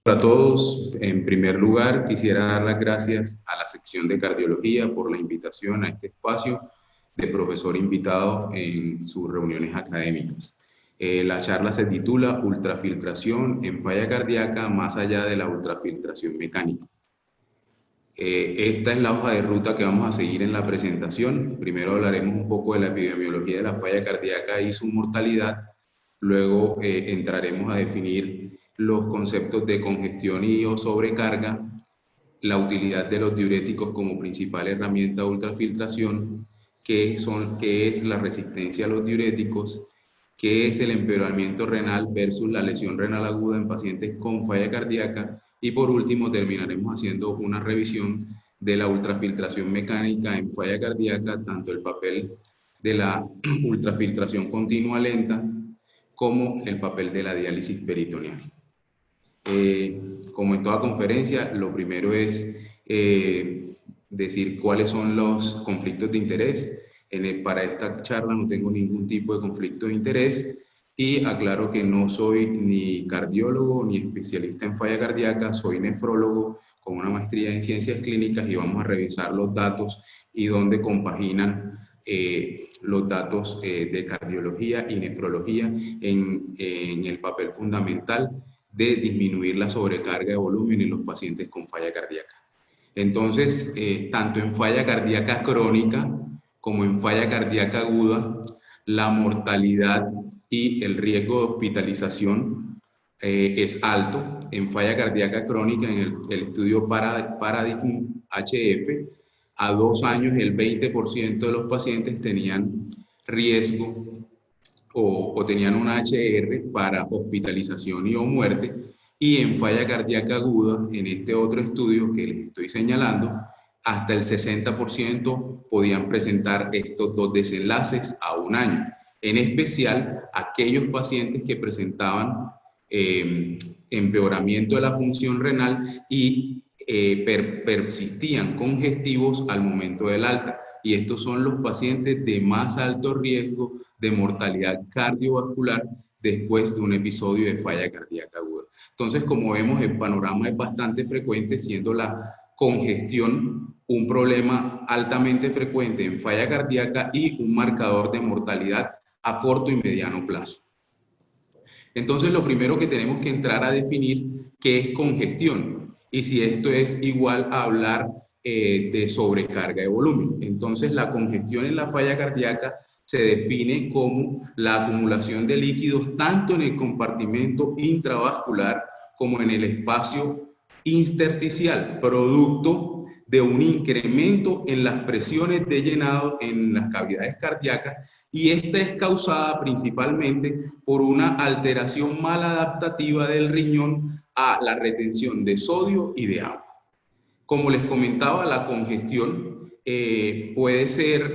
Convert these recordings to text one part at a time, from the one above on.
Hola a todos. En primer lugar, quisiera dar las gracias a la sección de cardiología por la invitación a este espacio de profesor invitado en sus reuniones académicas. La charla se titula Ultrafiltración en falla cardíaca más allá de la ultrafiltración mecánica. Esta es la hoja de ruta que vamos a seguir en la presentación. Primero hablaremos un poco de la epidemiología de la falla cardíaca y su mortalidad. Luego entraremos a definir los conceptos de congestión y o sobrecarga, la utilidad de los diuréticos como principal herramienta de ultrafiltración, qué es la resistencia a los diuréticos, qué es el empeoramiento renal versus la lesión renal aguda en pacientes con falla cardíaca, y por último terminaremos haciendo una revisión de la ultrafiltración mecánica en falla cardíaca, tanto el papel de la ultrafiltración continua lenta como el papel de la diálisis peritoneal. Como en toda conferencia, lo primero es decir cuáles son los conflictos de interés. Para esta charla no tengo ningún tipo de conflicto de interés y aclaro que no soy ni cardiólogo ni especialista en falla cardíaca, soy nefrólogo con una maestría en ciencias clínicas y vamos a revisar los datos y dónde compaginan los datos de cardiología y nefrología en el papel fundamental de disminuir la sobrecarga de volumen en los pacientes con falla cardíaca. Entonces, tanto en falla cardíaca crónica como en falla cardíaca aguda, la mortalidad y el riesgo de hospitalización es alto. En falla cardíaca crónica, en el estudio Paradigm HF, a 2 años el 20% de los pacientes tenían riesgo o tenían una HR para hospitalización y o muerte, y en falla cardíaca aguda, en este otro estudio que les estoy señalando, hasta el 60% podían presentar estos dos desenlaces a 1 año, en especial aquellos pacientes que presentaban empeoramiento de la función renal y persistían congestivos al momento del alta. Y estos son los pacientes de más alto riesgo de mortalidad cardiovascular después de un episodio de falla cardíaca aguda. Entonces, como vemos, el panorama es bastante frecuente, siendo la congestión un problema altamente frecuente en falla cardíaca y un marcador de mortalidad a corto y mediano plazo. Entonces, lo primero que tenemos que entrar a definir qué es congestión y si esto es igual a hablar de sobrecarga de volumen. Entonces, la congestión en la falla cardíaca se define como la acumulación de líquidos tanto en el compartimento intravascular como en el espacio intersticial, producto de un incremento en las presiones de llenado en las cavidades cardíacas, y esta es causada principalmente por una alteración maladaptativa del riñón a la retención de sodio y de agua. Como les comentaba, la congestión puede ser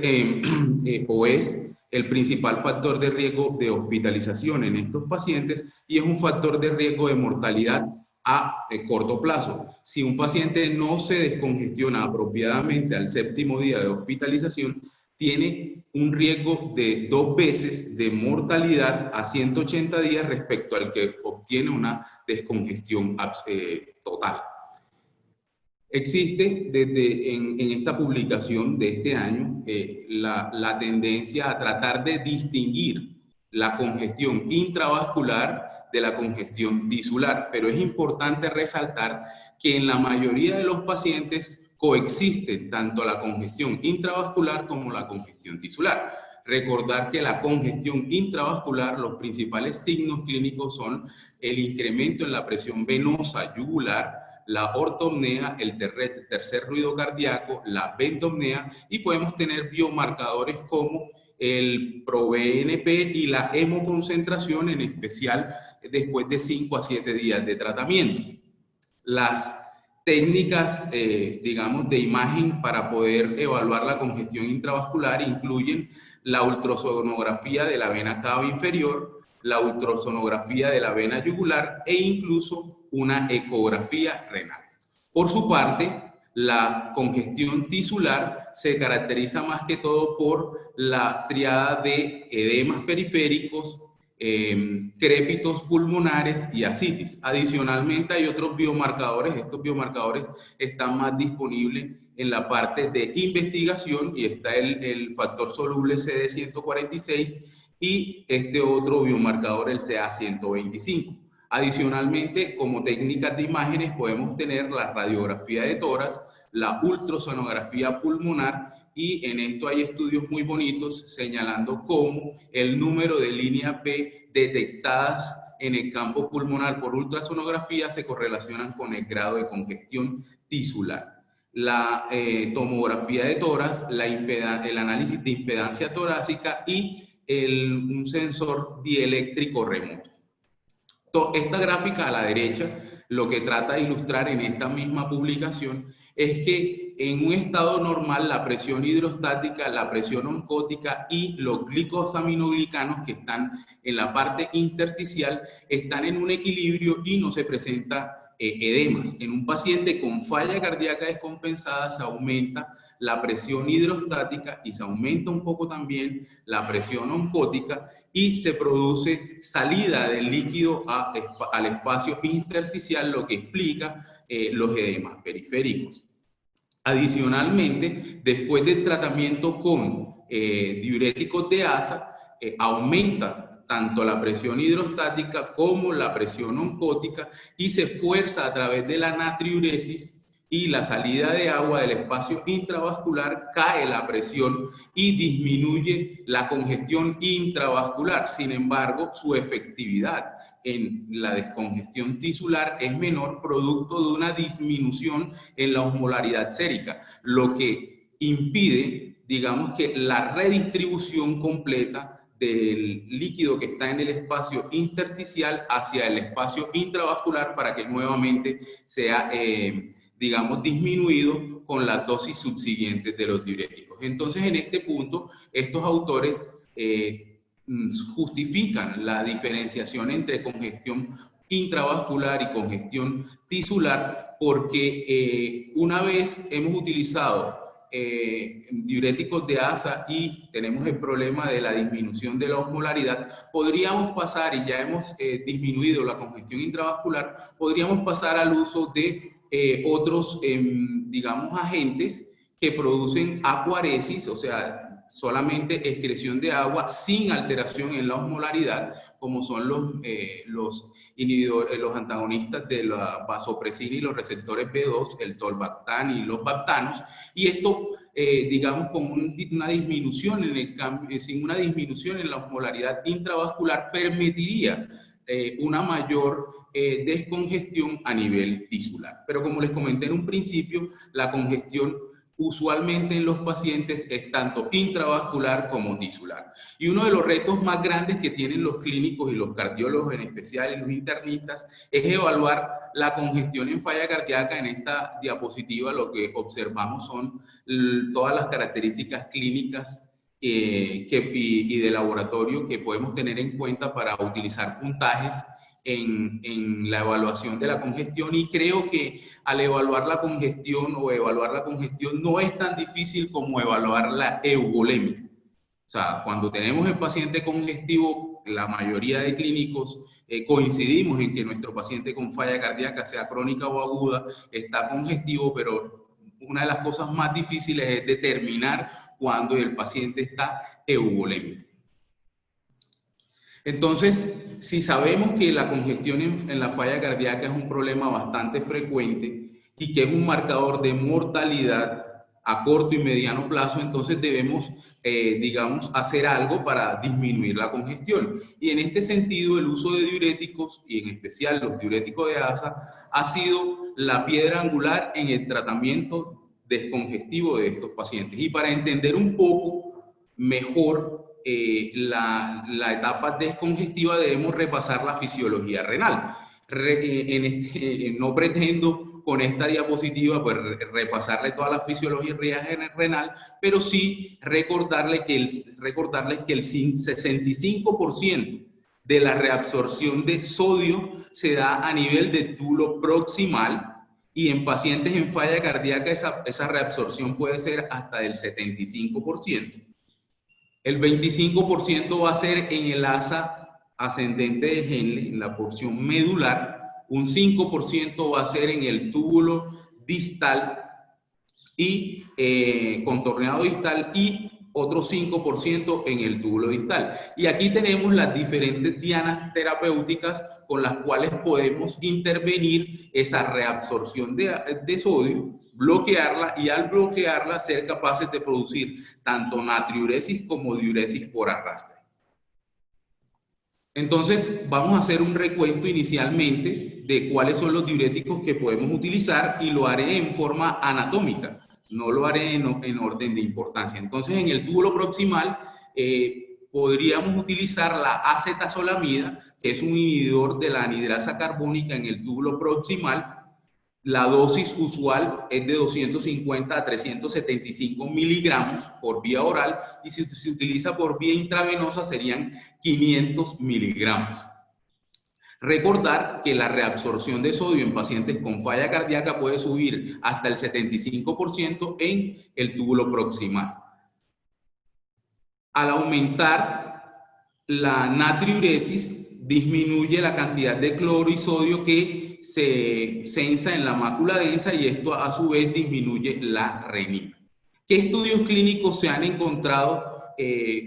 o es el principal factor de riesgo de hospitalización en estos pacientes y es un factor de riesgo de mortalidad a corto plazo. Si un paciente no se descongestiona apropiadamente al 7º día de hospitalización, tiene un riesgo de 2 veces de mortalidad a 180 días respecto al que obtiene una descongestión total. Existe en esta publicación de este año la tendencia a tratar de distinguir la congestión intravascular de la congestión tisular, pero es importante resaltar que en la mayoría de los pacientes coexisten tanto la congestión intravascular como la congestión tisular. Recordar que la congestión intravascular, los principales signos clínicos son el incremento en la presión venosa yugular, la ortopnea, el tercer ruido cardíaco, la ventopnea, y podemos tener biomarcadores como el ProBNP y la hemoconcentración, en especial después de 5 a 7 días de tratamiento. Las técnicas, digamos, de imagen para poder evaluar la congestión intravascular incluyen la ultrasonografía de la vena cava inferior, la ultrasonografía de la vena yugular e incluso una ecografía renal. Por su parte, la congestión tisular se caracteriza más que todo por la triada de edemas periféricos, crépitos pulmonares y ascitis. Adicionalmente hay otros biomarcadores. Estos biomarcadores están más disponibles en la parte de investigación y está el factor soluble CD146 y este otro biomarcador, el CA125. Adicionalmente, como técnicas de imágenes podemos tener la radiografía de tórax, la ultrasonografía pulmonar, y en esto hay estudios muy bonitos señalando cómo el número de líneas B detectadas en el campo pulmonar por ultrasonografía se correlacionan con el grado de congestión tisular. La tomografía de tórax, el análisis de impedancia torácica y un sensor dieléctrico remoto. Esta gráfica a la derecha lo que trata de ilustrar en esta misma publicación es que en un estado normal la presión hidrostática, la presión oncótica y los glicosaminoglicanos que están en la parte intersticial están en un equilibrio y no se presenta edemas. En un paciente con falla cardíaca descompensada se aumenta la presión hidrostática y se aumenta un poco también la presión oncótica y se produce salida del líquido al espacio intersticial, lo que explica los edemas periféricos. Adicionalmente, después del tratamiento con diuréticos de asa, aumenta tanto la presión hidrostática como la presión oncótica y se fuerza a través de la natriuresis y la salida de agua del espacio intravascular, cae la presión y disminuye la congestión intravascular. Sin embargo, su efectividad en la descongestión tisular es menor, producto de una disminución en la osmolaridad sérica, lo que impide, digamos, que la redistribución completa del líquido que está en el espacio intersticial hacia el espacio intravascular para que nuevamente sea digamos, disminuido con las dosis subsiguientes de los diuréticos. Entonces, en este punto, estos autores justifican la diferenciación entre congestión intravascular y congestión tisular porque una vez hemos utilizado diuréticos de asa y tenemos el problema de la disminución de la osmolaridad, podríamos pasar, y ya hemos disminuido la congestión intravascular, podríamos pasar al uso de otros, digamos, agentes que producen acuaresis, o sea, solamente excreción de agua sin alteración en la osmolaridad, como son los inhibidores, los antagonistas de la vasopresina y los receptores B2, el tolbactán y los bactanos, y esto, digamos, con una disminución en el cambio, sin una disminución en la osmolaridad intravascular, permitiría una mayor descongestión a nivel tisular. Pero como les comenté en un principio, la congestión usualmente en los pacientes es tanto intravascular como tisular. Y uno de los retos más grandes que tienen los clínicos y los cardiólogos en especial y los internistas es evaluar la congestión en falla cardíaca. En esta diapositiva lo que observamos son todas las características clínicas y de laboratorio que podemos tener en cuenta para utilizar puntajes en la evaluación de la congestión, y creo que al evaluar la congestión no es tan difícil como evaluar la euvolemia. O sea, cuando tenemos el paciente congestivo, la mayoría de clínicos coincidimos en que nuestro paciente con falla cardíaca, sea crónica o aguda, está congestivo, pero una de las cosas más difíciles es determinar cuando el paciente está euvolémico. Entonces, si sabemos que la congestión en la falla cardíaca es un problema bastante frecuente y que es un marcador de mortalidad a corto y mediano plazo, entonces debemos, digamos, hacer algo para disminuir la congestión. Y en este sentido, el uso de diuréticos, y en especial los diuréticos de asa, ha sido la piedra angular en el tratamiento descongestivo de estos pacientes. Y para entender un poco mejor la etapa descongestiva, debemos repasar la fisiología renal. No pretendo con esta diapositiva pues repasarle toda la fisiología renal, pero sí recordarles que el 65% de la reabsorción de sodio se da a nivel de túbulo proximal, y en pacientes en falla cardíaca esa reabsorción puede ser hasta del 75%. El 25% va a ser en el asa ascendente de Henle, en la porción medular, un 5% va a ser en el túbulo distal y contorneado distal y otro 5% en el túbulo distal. Y aquí tenemos las diferentes dianas terapéuticas con las cuales podemos intervenir esa reabsorción de sodio, bloquearla y al bloquearla ser capaces de producir tanto natriuresis como diuresis por arrastre. Entonces, vamos a hacer un recuento inicialmente de cuáles son los diuréticos que podemos utilizar y lo haré en forma anatómica, no lo haré en orden de importancia. Entonces, en el túbulo proximal podríamos utilizar la acetazolamida, que es un inhibidor de la anhidrasa carbónica en el túbulo proximal. La dosis usual es de 250 a 375 miligramos por vía oral y si se utiliza por vía intravenosa serían 500 miligramos. Recordar que la reabsorción de sodio en pacientes con falla cardíaca puede subir hasta el 75% en el túbulo proximal. Al aumentar la natriuresis, disminuye la cantidad de cloro y sodio que se sensa en la mácula densa y esto a su vez disminuye la renina. ¿Qué estudios clínicos se han encontrado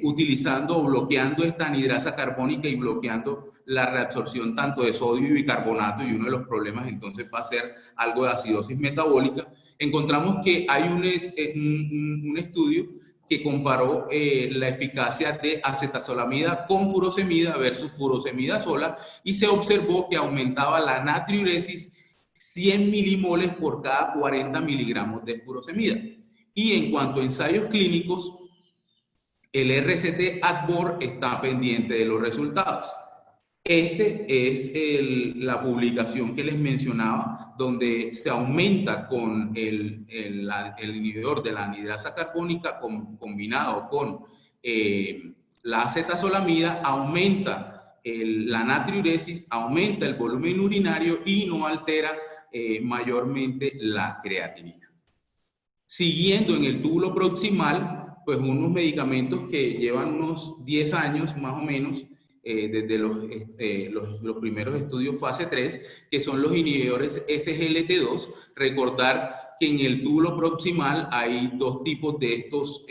utilizando o bloqueando esta anhidrasa carbónica y bloqueando la reabsorción tanto de sodio y bicarbonato? Y uno de los problemas entonces va a ser algo de acidosis metabólica. Encontramos que hay un estudio que comparó la eficacia de acetazolamida con furosemida versus furosemida sola y se observó que aumentaba la natriuresis 100 milimoles por cada 40 miligramos de furosemida. Y en cuanto a ensayos clínicos, el RCT-AdBor está pendiente de los resultados. Este es la publicación que les mencionaba, donde se aumenta con el inhibidor de la anhidrasa carbónica combinado con la acetazolamida, aumenta la natriuresis, aumenta el volumen urinario y no altera mayormente la creatinina. Siguiendo en el túbulo proximal, pues unos medicamentos que llevan unos 10 años más o menos, desde los primeros estudios fase 3, que son los inhibidores SGLT2. Recordar que en el túbulo proximal hay dos tipos de estos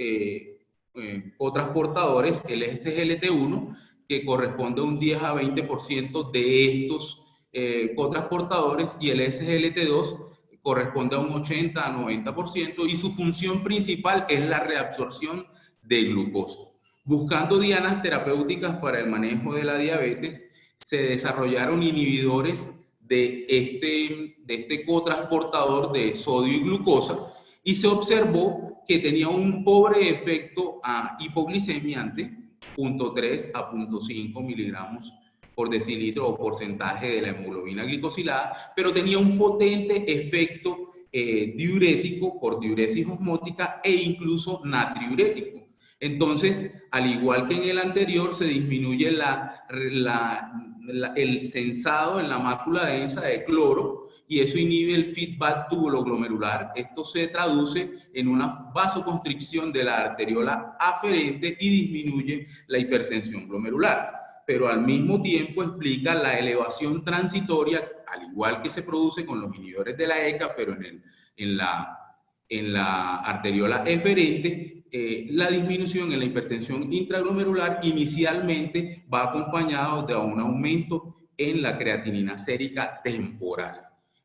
cotransportadores, el SGLT1, que corresponde a un 10 a 20% de estos cotransportadores, y el SGLT2 corresponde a un 80 a 90%, y su función principal es la reabsorción de glucosa. Buscando dianas terapéuticas para el manejo de la diabetes, se desarrollaron inhibidores de este cotransportador de sodio y glucosa y se observó que tenía un pobre efecto a hipoglicemiante, 0.3 a 0.5 miligramos por decilitro o porcentaje de la hemoglobina glicosilada, pero tenía un potente efecto diurético por diuresis osmótica e incluso natriurético. Entonces, al igual que en el anterior, se disminuye el sensado en la mácula densa de cloro y eso inhibe el feedback tubuloglomerular. Esto se traduce en una vasoconstricción de la arteriola aferente y disminuye la hipertensión glomerular. Pero al mismo tiempo explica la elevación transitoria, al igual que se produce con los inhibidores de la ECA, pero en la arteriola eferente. La disminución en la hipertensión intraglomerular inicialmente va acompañado de un aumento en la creatinina sérica temporal.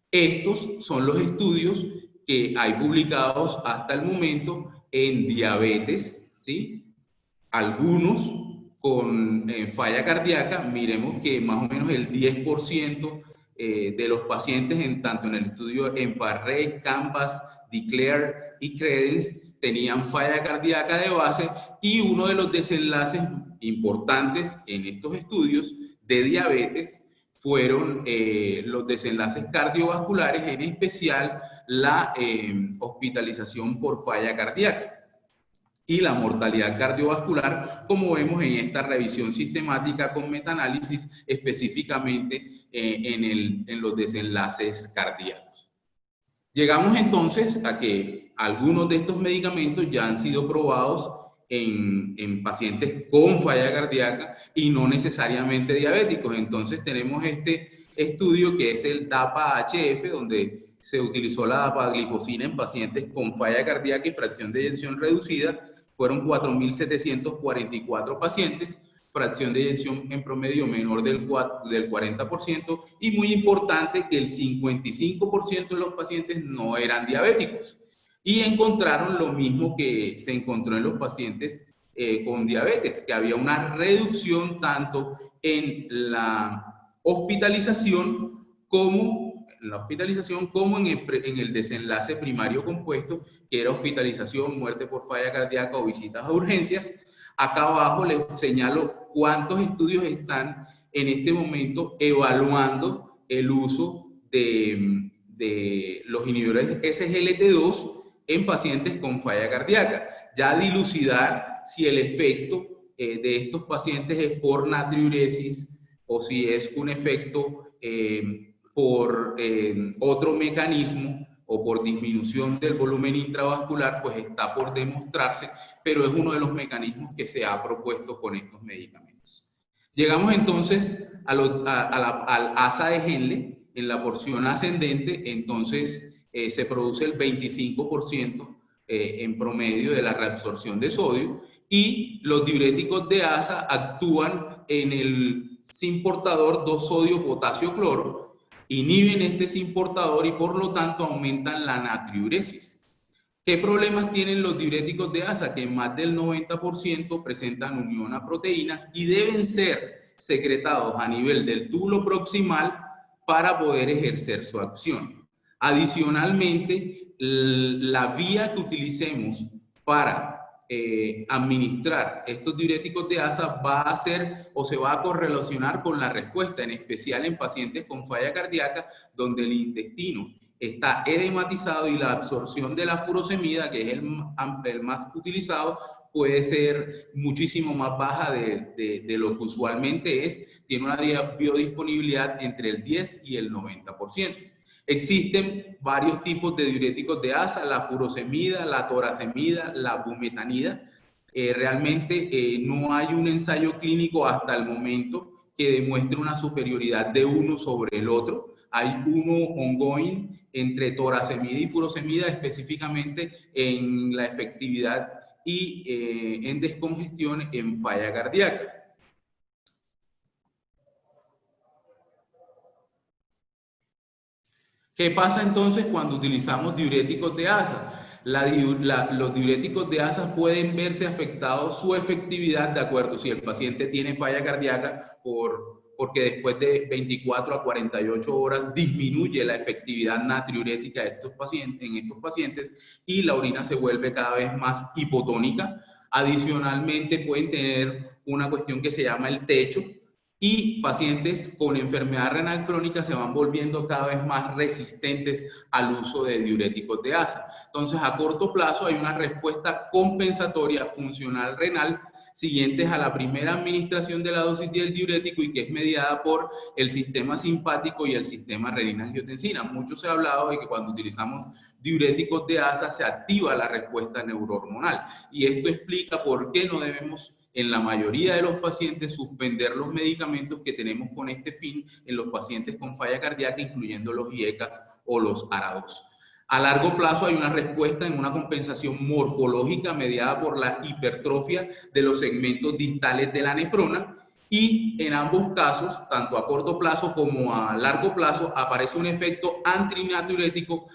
Estos son los estudios que hay publicados hasta el momento en diabetes, ¿sí? Algunos con falla cardíaca. Miremos que más o menos el 10% de los pacientes, tanto en el estudio EMPA-REG, CANVAS, DECLARE y CREDENCE, tenían falla cardíaca de base, y uno de los desenlaces importantes en estos estudios de diabetes fueron los desenlaces cardiovasculares, en especial la hospitalización por falla cardíaca y la mortalidad cardiovascular, como vemos en esta revisión sistemática con metaanálisis, específicamente en los desenlaces cardíacos. Llegamos entonces a que algunos de estos medicamentos ya han sido probados en pacientes con falla cardíaca y no necesariamente diabéticos. Entonces tenemos este estudio que es el DAPA-HF, donde se utilizó la dapaglifosina en pacientes con falla cardíaca y fracción de eyección reducida. Fueron 4.744 pacientes, fracción de eyección en promedio menor del 40%, y muy importante que el 55% de los pacientes no eran diabéticos. Y encontraron lo mismo que se encontró en los pacientes con diabetes, que había una reducción tanto en la hospitalización como en el desenlace primario compuesto, que era hospitalización, muerte por falla cardíaca o visitas a urgencias. Acá abajo les señalo cuántos estudios están en este momento evaluando el uso de los inhibidores SGLT2 en pacientes con falla cardíaca. Ya dilucidar si el efecto de estos pacientes es por natriuresis o si es un efecto por otro mecanismo o por disminución del volumen intravascular, pues está por demostrarse, pero es uno de los mecanismos que se ha propuesto con estos medicamentos. Llegamos entonces al asa de Henle. En la porción ascendente, entonces se produce el 25% en promedio de la reabsorción de sodio, y los diuréticos de asa actúan en el simportador 2-sodio-potasio-cloro, inhiben este simportador y por lo tanto aumentan la natriuresis. ¿Qué problemas tienen los diuréticos de asa? Que en más del 90% presentan unión a proteínas y deben ser secretados a nivel del túbulo proximal para poder ejercer su acción. Adicionalmente, la vía que utilicemos para administrar estos diuréticos de asa va a ser o se va a correlacionar con la respuesta, en especial en pacientes con falla cardíaca, donde el intestino está edematizado y la absorción de la furosemida, que es el más utilizado, puede ser muchísimo más baja de lo que usualmente es. Tiene una biodisponibilidad entre el 10 y el 90%. Existen varios tipos de diuréticos de asa: la furosemida, la toracemida, la bumetanida. Realmente no hay un ensayo clínico hasta el momento que demuestre una superioridad de uno sobre el otro. Hay uno ongoing entre toracemida y furosemida, específicamente en la efectividad y en descongestión en falla cardíaca. ¿Qué pasa entonces cuando utilizamos diuréticos de asa? Los diuréticos de asa pueden verse afectados su efectividad de acuerdo si el paciente tiene falla cardíaca porque después de 24 a 48 horas disminuye la efectividad natriurética de en estos pacientes y la orina se vuelve cada vez más hipotónica. Adicionalmente pueden tener una cuestión que se llama el techo, y pacientes con enfermedad renal crónica se van volviendo cada vez más resistentes al uso de diuréticos de asa. Entonces, a corto plazo hay una respuesta compensatoria funcional renal siguientes a la primera administración de la dosis del diurético y que es mediada por el sistema simpático y el sistema renina-angiotensina. Mucho se ha hablado de que cuando utilizamos diuréticos de asa se activa la respuesta neurohormonal, y esto explica por qué no debemos en la mayoría de los pacientes suspender los medicamentos que tenemos con este fin en los pacientes con falla cardíaca, incluyendo los IECAS o los ARA2. A largo plazo hay una respuesta en una compensación morfológica mediada por la hipertrofia de los segmentos distales de la nefrona, y en ambos casos, tanto a corto plazo como a largo plazo, aparece un efecto antinatriurético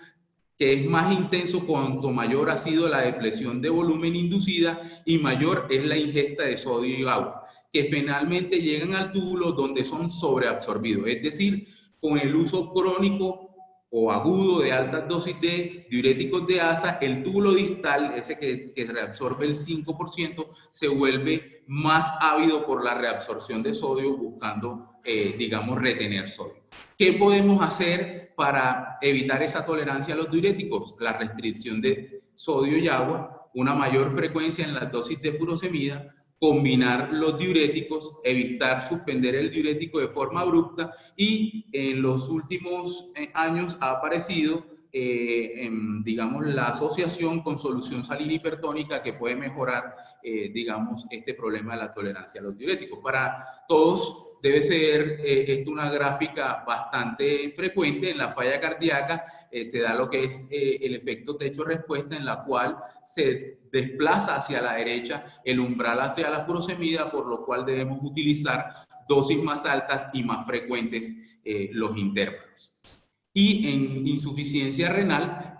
que es más intenso cuanto mayor ha sido la depresión de volumen inducida y mayor es la ingesta de sodio y agua, que finalmente llegan al túbulo donde son sobreabsorbidos. Es decir, con el uso crónico o agudo de altas dosis de diuréticos de asa, el túbulo distal, ese que reabsorbe el 5%, se vuelve más ávido por la reabsorción de sodio, buscando, digamos, retener sodio. ¿Qué podemos hacer para evitar esa tolerancia a los diuréticos? La restricción de sodio y agua, una mayor frecuencia en las dosis de furosemida, combinar los diuréticos, evitar suspender el diurético de forma abrupta, y en los últimos años ha aparecido digamos, la asociación con solución salina hipertónica que puede mejorar, digamos, este problema de la tolerancia a los diuréticos. Para todos debe ser esto una gráfica bastante frecuente. En la falla cardíaca se da lo que es el efecto techo-respuesta, en la cual se desplaza hacia la derecha el umbral hacia la furosemida, por lo cual debemos utilizar dosis más altas y más frecuentes los intervalos. Y en insuficiencia renal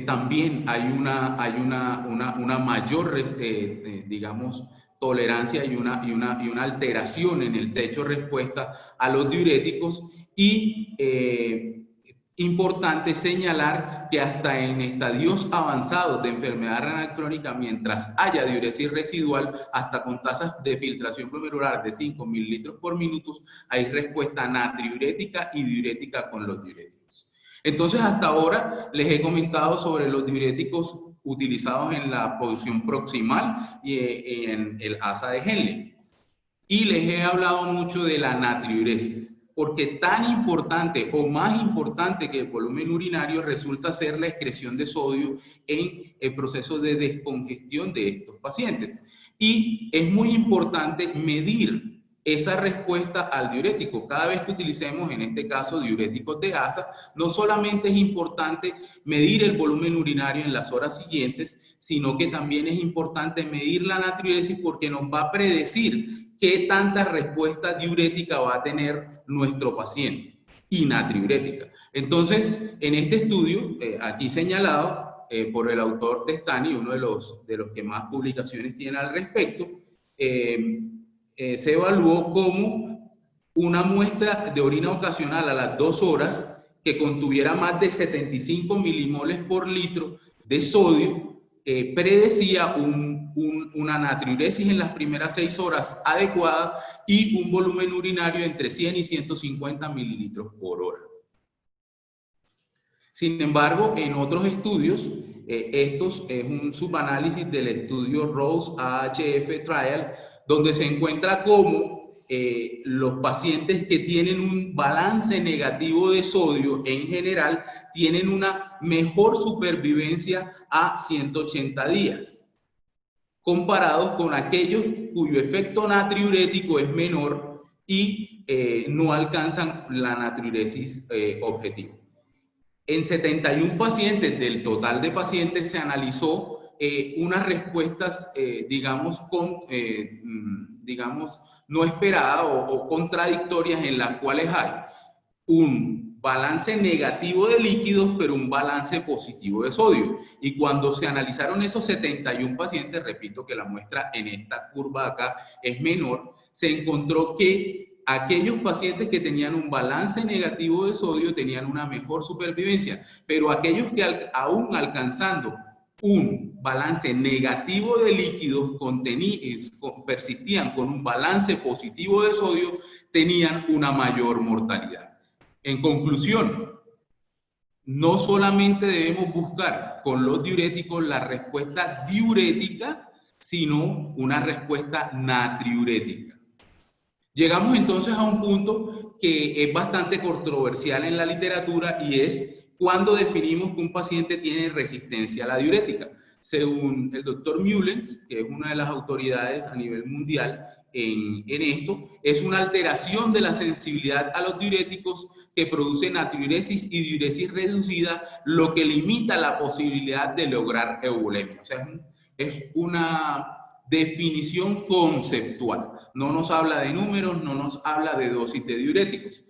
también hay una mayor, digamos, tolerancia y una alteración en el techo respuesta a los diuréticos. Y importante señalar que hasta en estadios avanzados de enfermedad renal crónica, mientras haya diuresis residual, hasta con tasas de filtración glomerular de 5 mililitros por minuto, hay respuesta natriurética y diurética con los diuréticos. Entonces, hasta ahora les he comentado sobre los diuréticos utilizados en la posición proximal y en el asa de Henle. Y les he hablado mucho de la natriuresis, porque tan importante o más importante que el volumen urinario resulta ser la excreción de sodio en el proceso de descongestión de estos pacientes. Y es muy importante medir esa respuesta al diurético. Cada vez que utilicemos, en este caso, diuréticos de asa, no solamente es importante medir el volumen urinario en las horas siguientes, sino que también es importante medir la natriuresis, porque nos va a predecir qué tanta respuesta diurética va a tener nuestro paciente y natriurética. Entonces, en este estudio, aquí señalado por el autor Testani, uno de los que más publicaciones tiene al respecto, se evaluó como una muestra de orina ocasional a las 2 horas que contuviera más de 75 milimoles por litro de sodio, predecía una natriuresis en las primeras 6 horas adecuada y un volumen urinario entre 100 y 150 mililitros por hora. Sin embargo, en otros estudios, estos es un subanálisis del estudio Rose-AHF Trial, donde se encuentra cómo los pacientes que tienen un balance negativo de sodio en general tienen una mejor supervivencia a 180 días, comparados con aquellos cuyo efecto natriurético es menor y no alcanzan la natriuresis objetivo. En 71 pacientes del total de pacientes se analizó unas respuestas, digamos, no esperadas o contradictorias, en las cuales hay un balance negativo de líquidos, pero un balance positivo de sodio. Y cuando se analizaron esos 71 pacientes, repito que la muestra en esta curva acá es menor, se encontró que aquellos pacientes que tenían un balance negativo de sodio tenían una mejor supervivencia, pero aquellos que aún alcanzando un balance negativo de líquidos persistían con un balance positivo de sodio, tenían una mayor mortalidad. En conclusión, no solamente debemos buscar con los diuréticos la respuesta diurética, sino una respuesta natriurética. Llegamos entonces a un punto que es bastante controversial en la literatura, y es cuando definimos que un paciente tiene resistencia a la diurética. Según el doctor Mullens, que es una de las autoridades a nivel mundial en esto, es una alteración de la sensibilidad a los diuréticos que produce natriuresis y diuresis reducida, lo que limita la posibilidad de lograr eubulemia. O sea, es una definición conceptual. No nos habla de números, no nos habla de dosis de diuréticos.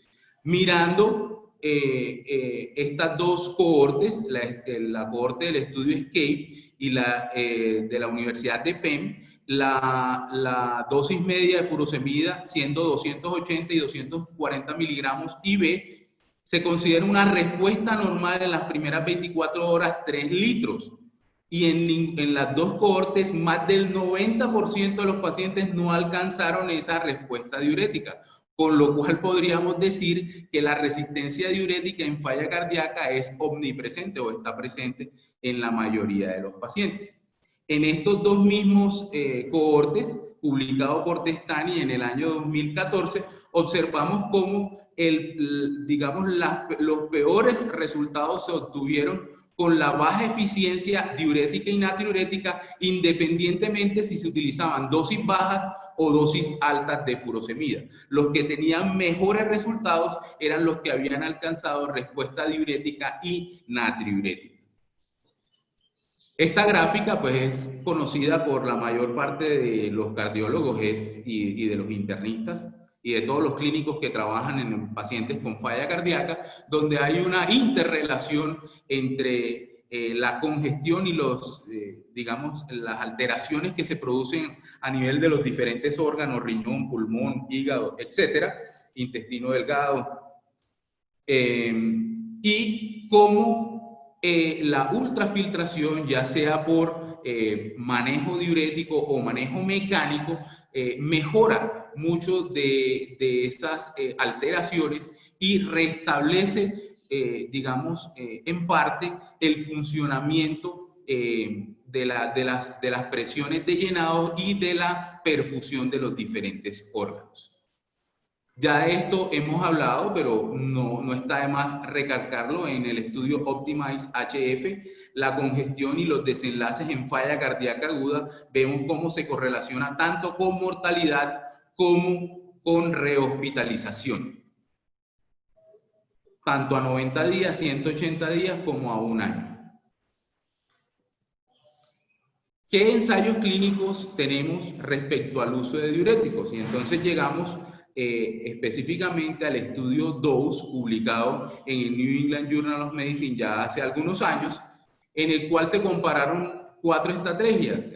Mirando estas dos cohortes, la cohorte del estudio ESCAPE y la de la Universidad de Penn, la dosis media de furosemida, siendo 280 y 240 miligramos IB, se considera una respuesta normal en las primeras 24 horas, 3 litros. Y en las dos cohortes, más del 90% de los pacientes no alcanzaron esa respuesta diurética, con lo cual podríamos decir que la resistencia diurética en falla cardíaca es omnipresente o está presente en la mayoría de los pacientes. En estos dos mismos cohortes, publicado por Testani en el año 2014, observamos cómo digamos, los peores resultados se obtuvieron con la baja eficiencia diurética y natriurética, independientemente si se utilizaban dosis bajas o dosis altas de furosemida. Los que tenían mejores resultados eran los que habían alcanzado respuesta diurética y natriurética. Esta gráfica pues es conocida por la mayor parte de los cardiólogos y de los internistas y de todos los clínicos que trabajan en pacientes con falla cardíaca, donde hay una interrelación entre la congestión y digamos, las alteraciones que se producen a nivel de los diferentes órganos, riñón, pulmón, hígado, etcétera, intestino delgado, y cómo la ultrafiltración, ya sea por manejo diurético o manejo mecánico, mejora mucho de esas alteraciones y restablece, digamos, en parte el funcionamiento de las presiones de llenado y de la perfusión de los diferentes órganos. Ya de esto hemos hablado, pero no está de más recalcarlo en el estudio Optimize HF, la congestión y los desenlaces en falla cardíaca aguda, vemos cómo se correlaciona tanto con mortalidad como con rehospitalización, tanto a 90 días, 180 días como a un año. ¿Qué ensayos clínicos tenemos respecto al uso de diuréticos? Y entonces llegamos específicamente al estudio DOSE, publicado en el New England Journal of Medicine ya hace algunos años, en el cual se compararon 4 estrategias.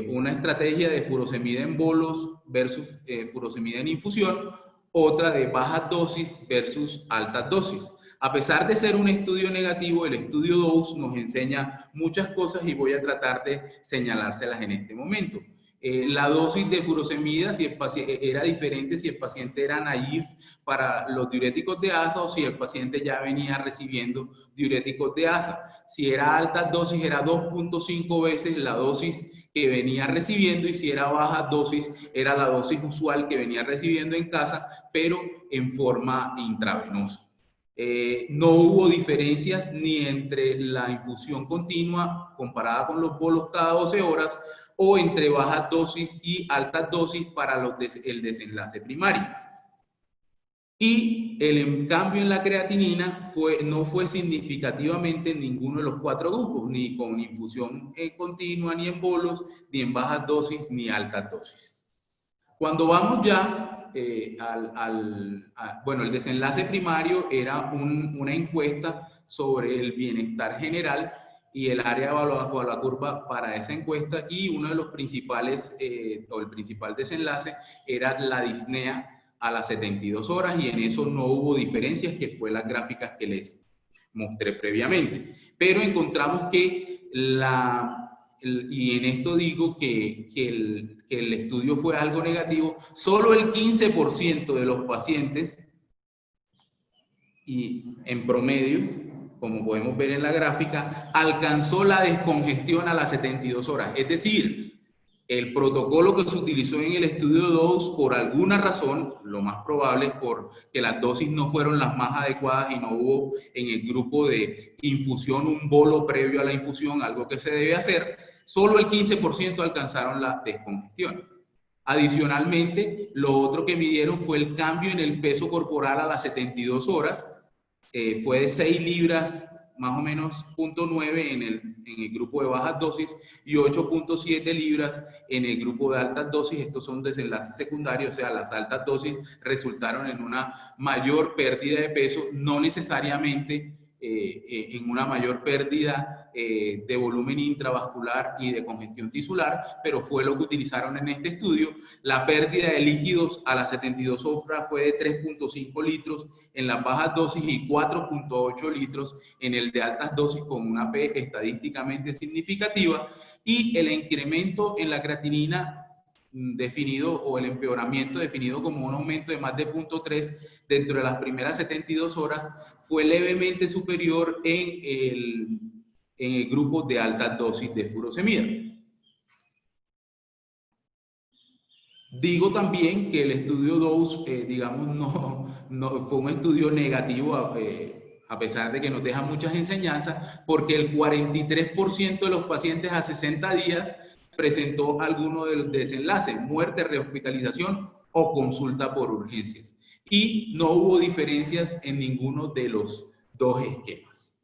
Una estrategia de furosemida en bolos versus furosemida en infusión, otra de bajas dosis versus altas dosis. A pesar de ser un estudio negativo, el estudio DOSE nos enseña muchas cosas y voy a tratar de señalárselas en este momento. La dosis de furosemida era diferente si el paciente era naïf para los diuréticos de ASA o si el paciente ya venía recibiendo diuréticos de ASA. Si era alta dosis, era 2.5 veces la dosis que venía recibiendo, y si era baja dosis, era la dosis usual que venía recibiendo en casa, pero en forma intravenosa. No hubo diferencias ni entre la infusión continua comparada con los bolos cada 12 horas o entre bajas dosis y altas dosis para el desenlace primario. Y el cambio en la creatinina no fue significativamente en ninguno de los 4 grupos, ni con infusión continua, ni en bolos, ni en bajas dosis, ni altas dosis. Cuando vamos ya bueno, el desenlace primario era una encuesta sobre el bienestar general y el área bajo la curva para esa encuesta, y uno de los principales, o el principal desenlace era la disnea a las 72 horas, y en eso no hubo diferencias, que fue las gráficas que les mostré previamente. Pero encontramos que y en esto digo que el estudio fue algo negativo, solo el 15% de los pacientes, y en promedio, como podemos ver en la gráfica, alcanzó la descongestión a las 72 horas. Es decir, el protocolo que se utilizó en el estudio 2, por alguna razón, lo más probable es porque las dosis no fueron las más adecuadas y no hubo en el grupo de infusión un bolo previo a la infusión, algo que se debe hacer, solo el 15% alcanzaron la descongestión. Adicionalmente, lo otro que midieron fue el cambio en el peso corporal a las 72 horas. Fue de 6 libras, más o menos 0.9 en el grupo de bajas dosis y 8.7 libras en el grupo de altas dosis. Estos son desenlaces secundarios, o sea, las altas dosis resultaron en una mayor pérdida de peso, no necesariamente en una mayor pérdida de volumen intravascular y de congestión tisular, pero fue lo que utilizaron en este estudio. La pérdida de líquidos a las 72 horas fue de 3.5 litros en las bajas dosis y 4.8 litros en el de altas dosis, con una P estadísticamente significativa, y el incremento en la creatinina definido, o el empeoramiento definido como un aumento de más de 0.3 dentro de las primeras 72 horas, fue levemente superior en el grupo de altas dosis de furosemida. Digo también que el estudio DOSE, digamos, no fue un estudio negativo, a pesar de que nos deja muchas enseñanzas, porque el 43% de los pacientes a 60 días presentó alguno de los desenlaces, muerte, rehospitalización o consulta por urgencias. Y no hubo diferencias en ninguno de los dos esquemas.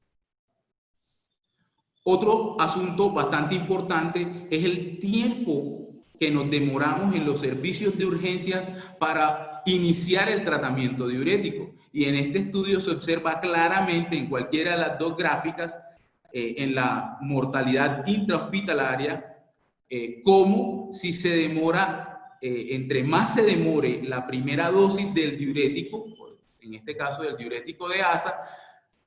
Otro asunto bastante importante es el tiempo que nos demoramos en los servicios de urgencias para iniciar el tratamiento diurético. Y en este estudio se observa claramente en cualquiera de las dos gráficas, en la mortalidad intrahospitalaria, cómo si se demora, entre más se demore la primera dosis del diurético, en este caso del diurético de ASA,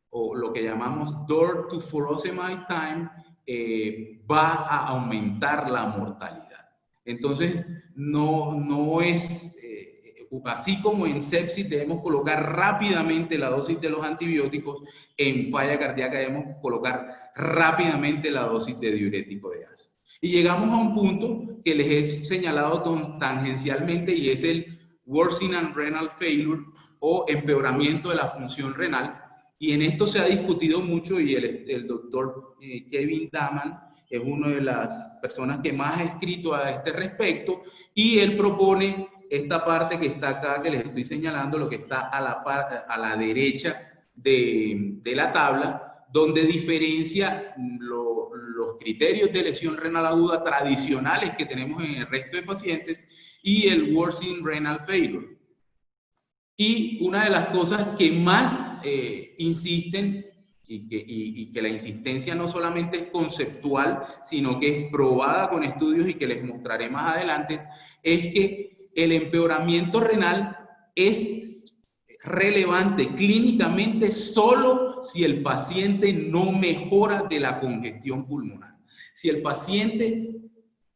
o lo que llamamos door to furosemide time, va a aumentar la mortalidad. Entonces, no es, así como en sepsis debemos colocar rápidamente la dosis de los antibióticos, en falla cardíaca debemos colocar rápidamente la dosis de diurético de ASA. Y llegamos a un punto que les he señalado tangencialmente, y es el worsening and renal failure, o empeoramiento de la función renal. Y en esto se ha discutido mucho, y el doctor Kevin Daman es una de las personas que más ha escrito a este respecto, y él propone esta parte que está acá, que les estoy señalando, lo que está a la derecha de la tabla, donde diferencia los criterios de lesión renal aguda tradicionales que tenemos en el resto de pacientes y el worsening renal failure. Y una de las cosas que más insisten, y que la insistencia no solamente es conceptual, sino que es probada con estudios y que les mostraré más adelante, es que el empeoramiento renal es relevante clínicamente solo si el paciente no mejora de la congestión pulmonar. Si el paciente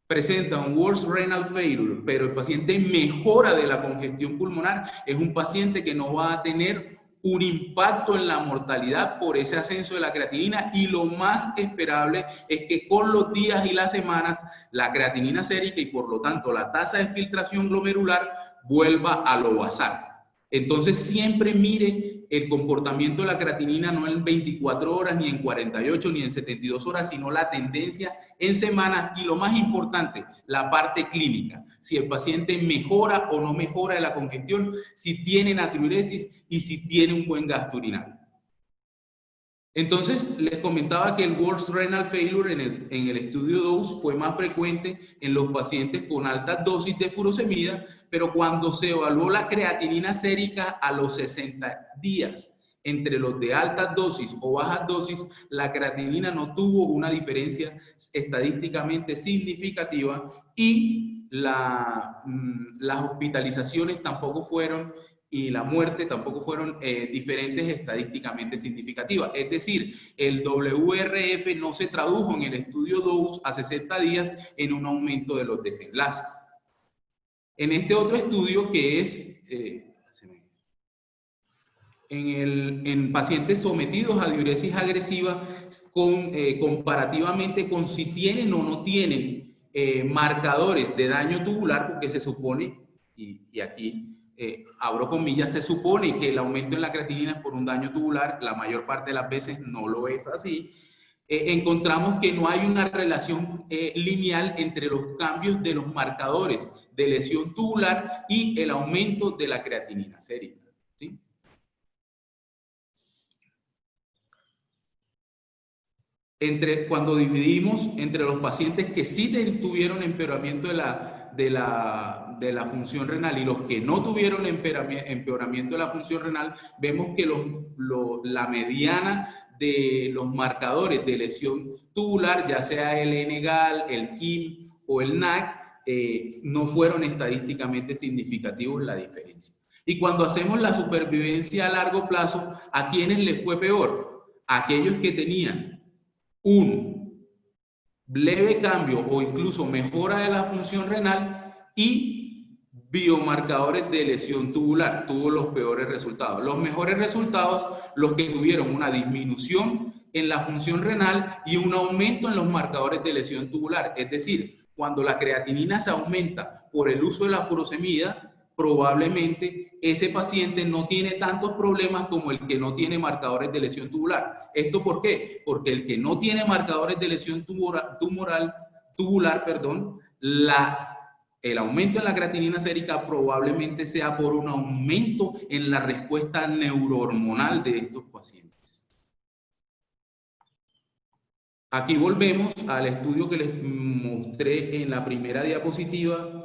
presenta un worse renal failure, pero el paciente mejora de la congestión pulmonar, es un paciente que no va a tener un impacto en la mortalidad por ese ascenso de la creatinina, y lo más esperable es que con los días y las semanas la creatinina sérica y por lo tanto la tasa de filtración glomerular vuelva a lo basal. Entonces siempre mire el comportamiento de la creatinina no en 24 horas, ni en 48, ni en 72 horas, sino la tendencia en semanas, y lo más importante, la parte clínica. Si el paciente mejora o no mejora de la congestión, si tiene natriuresis y si tiene un buen gasto urinario. Entonces, les comentaba que el worse renal failure en el estudio DOSE fue más frecuente en los pacientes con altas dosis de furosemida, pero cuando se evaluó la creatinina sérica a los 60 días, entre los de altas dosis o bajas dosis, la creatinina no tuvo una diferencia estadísticamente significativa, y las hospitalizaciones tampoco fueron, y la muerte tampoco fueron diferentes estadísticamente significativas. Es decir, el WRF no se tradujo en el estudio DOSE a 60 días en un aumento de los desenlaces. En este otro estudio, que es en pacientes sometidos a diuresis agresiva, comparativamente con si tienen o no tienen marcadores de daño tubular, porque se supone, y aquí abro comillas, se supone que el aumento en la creatinina es por un daño tubular, la mayor parte de las veces no lo es así. Encontramos que no hay una relación lineal entre los cambios de los marcadores de lesión tubular y el aumento de la creatinina sérica, ¿sí? Cuando dividimos entre los pacientes que sí tuvieron empeoramiento de la función renal y los que no tuvieron empeoramiento de la función renal, vemos que la mediana de los marcadores de lesión tubular, ya sea el NGAL, el KIM o el NAC, no fueron estadísticamente significativos la diferencia. Y cuando hacemos la supervivencia a largo plazo, ¿a quiénes les fue peor? A aquellos que tenían un leve cambio o incluso mejora de la función renal y biomarcadores de lesión tubular, tuvo los peores resultados. Los mejores resultados, los que tuvieron una disminución en la función renal y un aumento en los marcadores de lesión tubular. Es decir, cuando la creatinina se aumenta por el uso de la furosemida, probablemente ese paciente no tiene tantos problemas como el que no tiene marcadores de lesión tubular. ¿Esto por qué? Porque el que no tiene marcadores de lesión tubular, el aumento en la creatinina sérica probablemente sea por un aumento en la respuesta neurohormonal de estos pacientes. Aquí volvemos al estudio que les mostré en la primera diapositiva,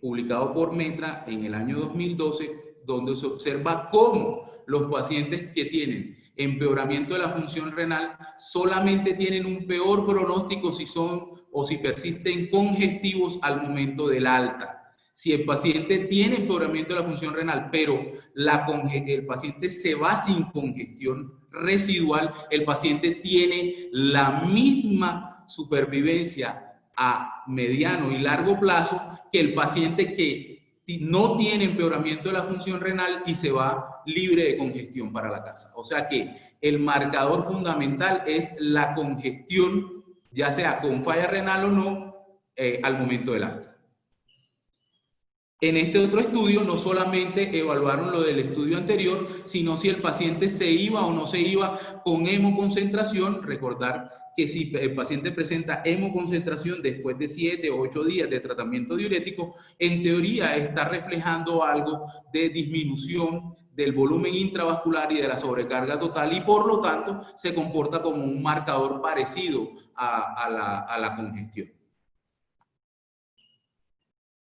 publicado por Metra en el año 2012, donde se observa cómo los pacientes que tienen empeoramiento de la función renal solamente tienen un peor pronóstico si son o si persisten congestivos al momento del alta. Si el paciente tiene empeoramiento de la función renal, pero el paciente se va sin congestión residual, el paciente tiene la misma supervivencia a mediano y largo plazo que el paciente que no tiene empeoramiento de la función renal y se va libre de congestión para la casa. O sea que el marcador fundamental es la congestión, ya sea con falla renal o no, al momento del alta. En este otro estudio no solamente evaluaron lo del estudio anterior, sino si el paciente se iba o no se iba con hemoconcentración. Recordar que si el paciente presenta hemoconcentración después de 7 o 8 días de tratamiento diurético, en teoría está reflejando algo de disminución del volumen intravascular y de la sobrecarga total, y por lo tanto se comporta como un marcador parecido a la congestión.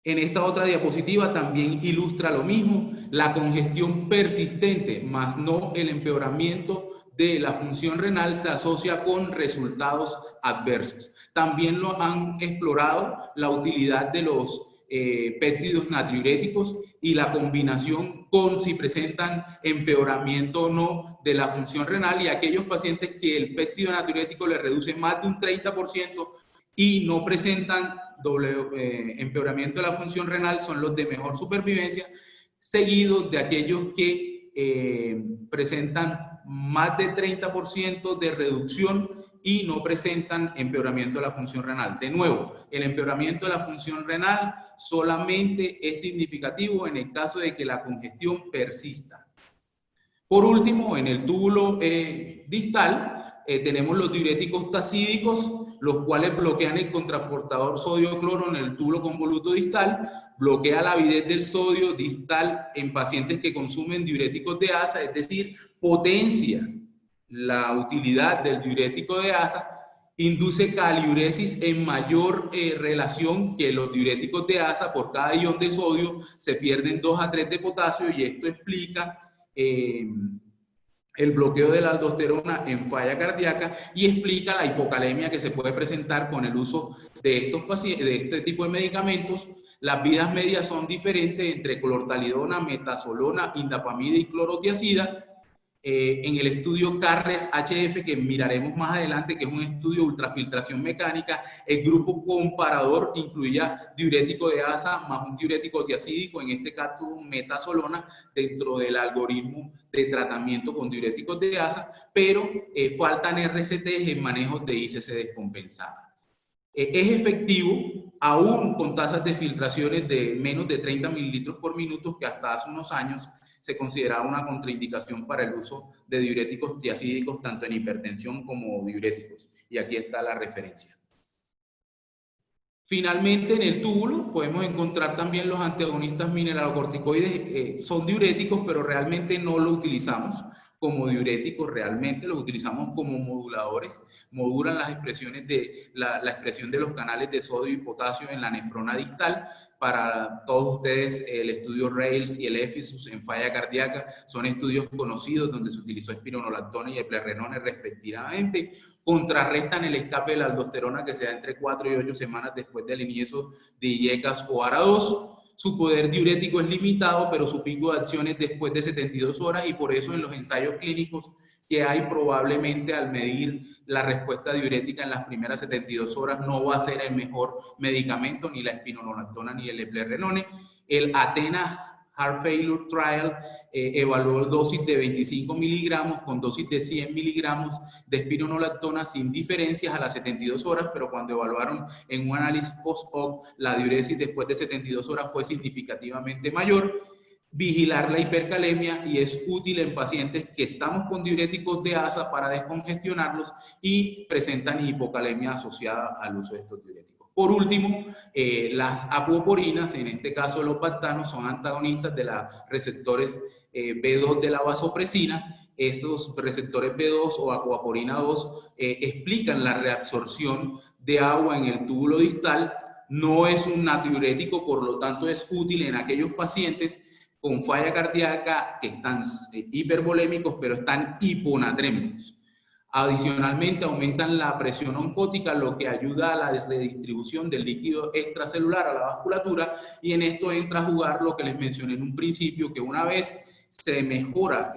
En esta otra diapositiva también ilustra lo mismo, la congestión persistente, más no el empeoramiento de la función renal, se asocia con resultados adversos. También lo han explorado la utilidad de los péptidos natriuréticos y la combinación con si presentan empeoramiento o no de la función renal, y aquellos pacientes que el péptido natriurético le reduce más de un 30% y no presentan empeoramiento de la función renal son los de mejor supervivencia, seguidos de aquellos que presentan más de 30% de reducción y no presentan empeoramiento de la función renal. De nuevo, el empeoramiento de la función renal solamente es significativo en el caso de que la congestión persista. Por último, en el túbulo distal, tenemos los diuréticos tacídicos, los cuales bloquean el contraportador sodio-cloro en el túbulo convoluto distal, bloquea la avidez del sodio distal en pacientes que consumen diuréticos de asa, es decir, potencia la utilidad del diurético de asa, induce caliuresis en mayor relación que los diuréticos de asa. Por cada ion de sodio se pierden 2 a 3 de potasio, y esto explica el bloqueo de la aldosterona en falla cardíaca y explica la hipocalemia que se puede presentar con el uso de estos pacientes, de este tipo de medicamentos. Las vidas medias son diferentes entre clortalidona, metasolona, indapamida y clorotiazida. En el estudio CARRES-HF, que miraremos más adelante, que es un estudio de ultrafiltración mecánica, el grupo comparador incluía diurético de asa más un diurético tiazídico, en este caso metasolona, dentro del algoritmo de tratamiento con diuréticos de asa, pero faltan RCTs en manejos de ICC descompensada. Es efectivo aún con tasas de filtraciones de menos de 30 mililitros por minuto, que hasta hace unos años se consideraba una contraindicación para el uso de diuréticos tiazídicos tanto en hipertensión como diuréticos. Y aquí está la referencia. Finalmente, en el túbulo podemos encontrar también los antagonistas mineralocorticoides. Son diuréticos, pero realmente no lo utilizamos como diuréticos, realmente los utilizamos como moduladores. Modulan las expresiones de la expresión de los canales de sodio y potasio en la nefrona distal. Para todos ustedes, el estudio RAILS y el EFISUS en falla cardíaca son estudios conocidos donde se utilizó espironolactona y eplerenone respectivamente. Contrarrestan el escape de la aldosterona que se da entre 4 y 8 semanas después del inicio de IECAS o ARA2. Su poder diurético es limitado, pero su pico de acción es después de 72 horas, y por eso en los ensayos clínicos que hay, probablemente al medir la respuesta diurética en las primeras 72 horas no va a ser el mejor medicamento, ni la espironolactona ni el eplerenone. El Athena Heart Failure Trial evaluó dosis de 25 miligramos con dosis de 100 miligramos de espironolactona sin diferencias a las 72 horas, pero cuando evaluaron en un análisis post-hoc, la diuresis después de 72 horas fue significativamente mayor. Vigilar la hipercalemia, y es útil en pacientes que estamos con diuréticos de ASA para descongestionarlos y presentan hipocalemia asociada al uso de estos diuréticos. Por último, las acuoporinas, en este caso los bactanos, son antagonistas de los receptores B2 de la vasopresina. Esos receptores B2 o acuaporina 2 explican la reabsorción de agua en el túbulo distal. No es un natriurético, por lo tanto es útil en aquellos pacientes con falla cardíaca que están hipervolémicos pero están hiponatrémicos. Adicionalmente, aumentan la presión oncótica, lo que ayuda a la redistribución del líquido extracelular a la vasculatura, y en esto entra a jugar lo que les mencioné en un principio, que una vez se mejora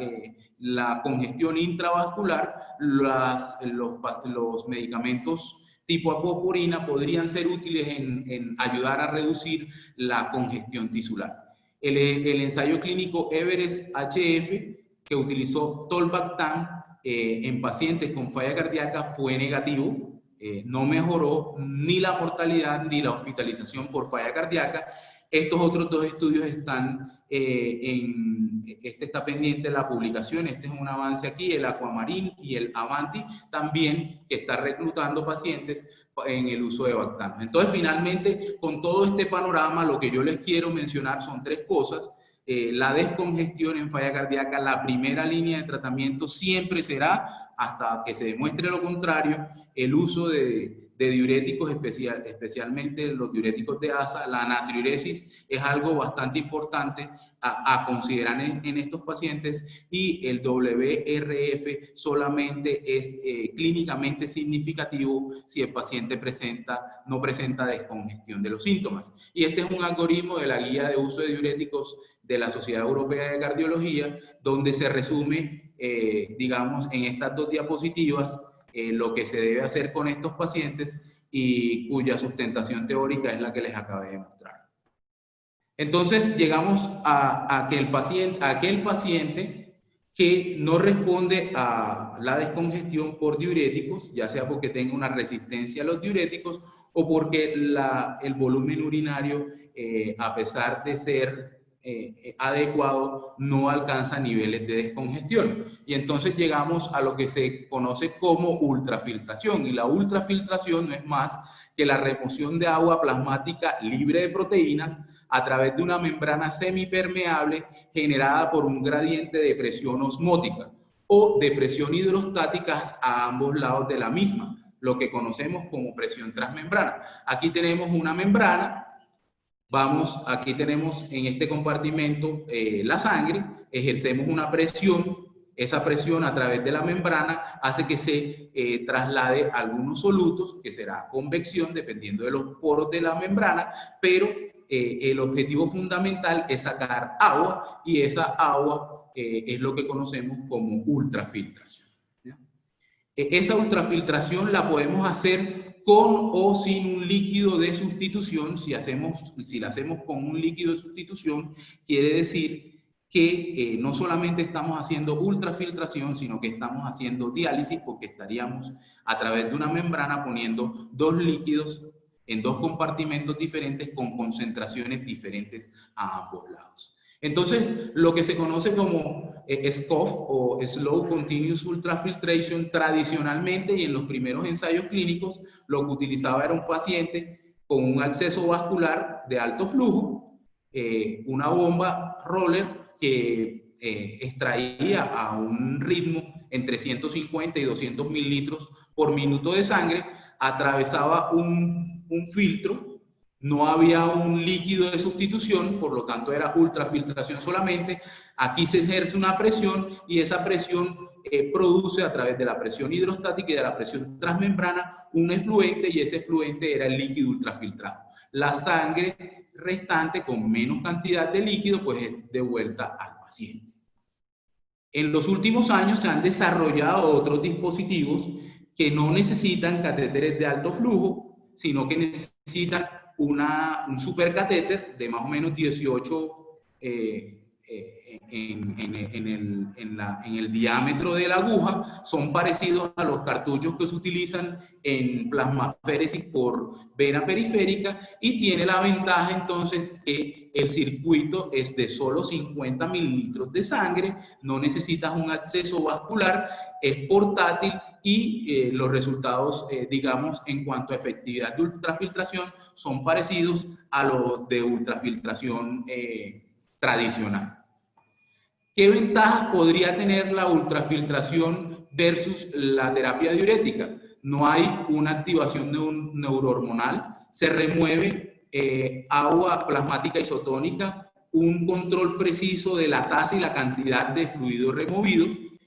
la congestión intravascular, los medicamentos tipo acuoporina podrían ser útiles en ayudar a reducir la congestión tisular. El ensayo clínico Everest-HF, que utilizó tolvaptan en pacientes con falla cardíaca, fue negativo. No mejoró ni la mortalidad ni la hospitalización por falla cardíaca. Estos otros dos estudios están este está pendiente de la publicación. Este es un avance aquí, el Aquamarine y el Avanti también, que está reclutando pacientes en el uso de bactanos. Entonces, finalmente, con todo este panorama, lo que yo les quiero mencionar son tres cosas. La descongestión en falla cardíaca, la primera línea de tratamiento siempre será, hasta que se demuestre lo contrario, el uso de diuréticos, especialmente los diuréticos de ASA. La natriuresis es algo bastante importante a considerar en estos pacientes, y el WRF solamente es clínicamente significativo si el paciente no presenta descongestión de los síntomas. Y este es un algoritmo de la guía de uso de diuréticos de la Sociedad Europea de Cardiología, donde se resume, digamos, en estas dos diapositivas, lo que se debe hacer con estos pacientes, y cuya sustentación teórica es la que les acabé de mostrar. Entonces, llegamos a aquel paciente que no responde a la descongestión por diuréticos, ya sea porque tenga una resistencia a los diuréticos o porque el volumen urinario, a pesar de ser adecuado, no alcanza niveles de descongestión. Y entonces llegamos a lo que se conoce como ultrafiltración, y la ultrafiltración no es más que la remoción de agua plasmática libre de proteínas a través de una membrana semipermeable generada por un gradiente de presión osmótica o de presión hidrostática a ambos lados de la misma, lo que conocemos como presión transmembrana. Aquí tenemos una membrana. Aquí tenemos en este compartimento la sangre, ejercemos una presión. Esa presión a través de la membrana hace que se traslade algunos solutos, que será convección dependiendo de los poros de la membrana, pero el objetivo fundamental es sacar agua, y esa agua es lo que conocemos como ultrafiltración. Esa ultrafiltración la podemos hacer con o sin un líquido de sustitución. Si la hacemos con un líquido de sustitución, quiere decir que no solamente estamos haciendo ultrafiltración, sino que estamos haciendo diálisis, porque estaríamos a través de una membrana poniendo dos líquidos en dos compartimentos diferentes con concentraciones diferentes a ambos lados. Entonces, lo que se conoce como SCOF o Slow Continuous Ultrafiltration, tradicionalmente y en los primeros ensayos clínicos, lo que utilizaba era un paciente con un acceso vascular de alto flujo, una bomba roller que extraía a un ritmo entre 150 y 200 mililitros por minuto de sangre, atravesaba un filtro. No había un líquido de sustitución, por lo tanto era ultrafiltración solamente. Aquí se ejerce una presión, y esa presión produce, a través de la presión hidrostática y de la presión transmembrana, un efluente, y ese efluente era el líquido ultrafiltrado. La sangre restante, con menos cantidad de líquido, pues es devuelta al paciente. En los últimos años se han desarrollado otros dispositivos que no necesitan catéteres de alto flujo, sino que necesitan un supercatéter de más o menos 18 en el diámetro de la aguja, son parecidos a los cartuchos que se utilizan en plasmaféresis por vena periférica, y tiene la ventaja entonces que el circuito es de solo 50 mililitros de sangre, no necesitas un acceso vascular, es portátil, y los resultados, digamos, en cuanto a efectividad de ultrafiltración, son parecidos a los de ultrafiltración tradicional. ¿Qué ventajas podría tener la ultrafiltración versus la terapia diurética? No hay una activación neurohormonal, se remueve agua plasmática isotónica, un control preciso de la tasa y la cantidad de fluido removido,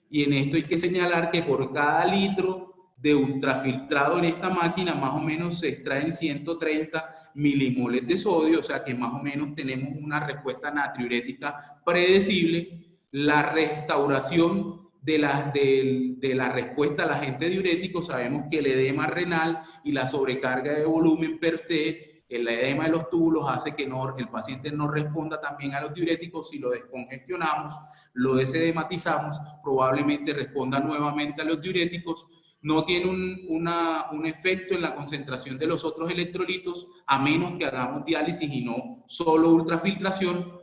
y en esto hay que señalar que por cada litro de ultrafiltrado en esta máquina más o menos se extraen 130 milimoles de sodio, o sea que más o menos tenemos una respuesta natriurética predecible. La restauración de la respuesta al agente diurético, sabemos que el edema renal y la sobrecarga de volumen per se, el edema de los túbulos hace que el paciente no responda también a los diuréticos. Si lo descongestionamos, lo desedematizamos, probablemente responda nuevamente a los diuréticos. No tiene un efecto en la concentración de los otros electrolitos, a menos que hagamos diálisis y no solo ultrafiltración.